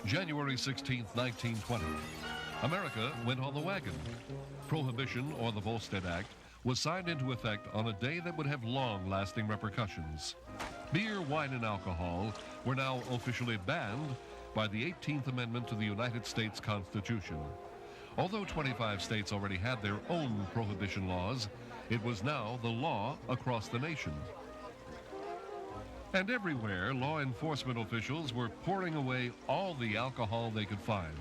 January 16, 1920. America went on the wagon. Prohibition, or the Volstead Act, was signed into effect on a day that would have long-lasting repercussions. Beer, wine, and alcohol were now officially banned by the 18th Amendment to the United States Constitution. Although 25 states already had their own prohibition laws, it was now the law across the nation. And everywhere, law enforcement officials were pouring away all the alcohol they could find.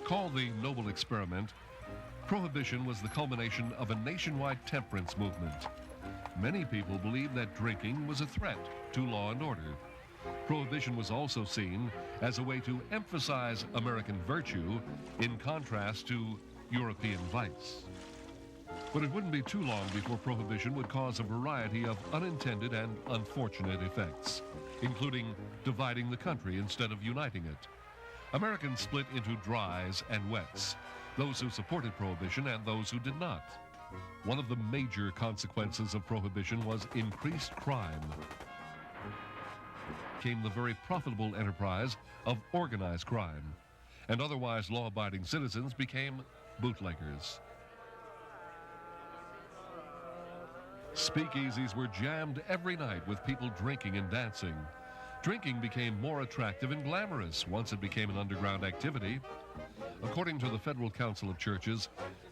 Called the Noble Experiment, Prohibition was the culmination of a nationwide temperance movement. Many people believed that drinking was a threat to law and order. Prohibition was also seen as a way to emphasize American virtue in contrast to European vice. But it wouldn't be too long before Prohibition would cause a variety of unintended and unfortunate effects, including dividing the country instead of uniting it. Americans split into dries and wets, those who supported Prohibition and those who did not. One of the major consequences of Prohibition was increased crime. Came the very profitable enterprise of organized crime, and otherwise law-abiding citizens became bootleggers. Speakeasies were jammed every night with people drinking and dancing. Drinking became more attractive and glamorous once it became an underground activity. According to the Federal Council of Churches,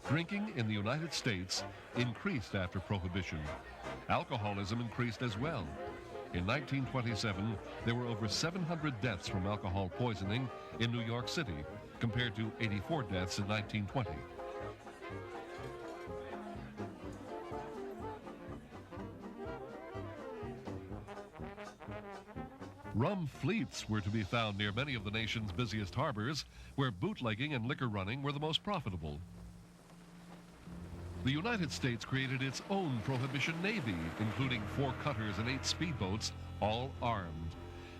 drinking in the United States increased after Prohibition. Alcoholism increased as well. In 1927, there were over 700 deaths from alcohol poisoning in New York City, compared to 84 deaths in 1920. Rum fleets were to be found near many of the nation's busiest harbors, where bootlegging and liquor running were the most profitable. The United States created its own Prohibition Navy, including 4 cutters and 8 speedboats, all armed.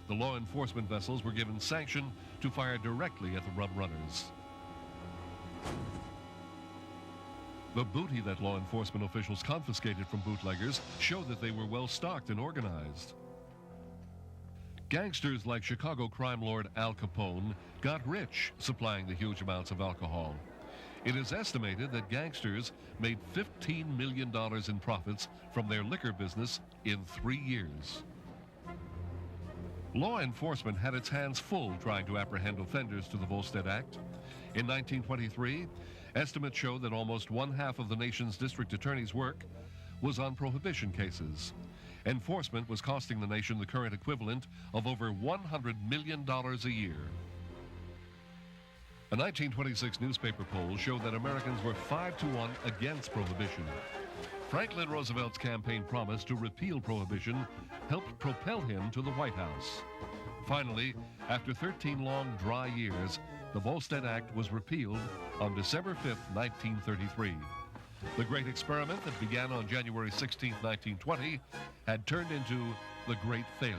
The law enforcement vessels were given sanction to fire directly at the rum runners. The booty that law enforcement officials confiscated from bootleggers showed that they were well stocked and organized. Gangsters like Chicago crime lord Al Capone got rich supplying the huge amounts of alcohol. It is estimated that gangsters made $15 million in profits from their liquor business in 3 years. Law enforcement had its hands full trying to apprehend offenders to the Volstead Act. In 1923, estimates show that almost one-half of the nation's district attorney's work was on prohibition cases. Enforcement was costing the nation the current equivalent of over $100 million a year. A 1926 newspaper poll showed that Americans were 5-1 against Prohibition. Franklin Roosevelt's campaign promise to repeal Prohibition helped propel him to the White House. Finally, after 13 long, dry years, the Volstead Act was repealed on December 5, 1933. The great experiment that began on January 16, 1920, had turned into the great failure.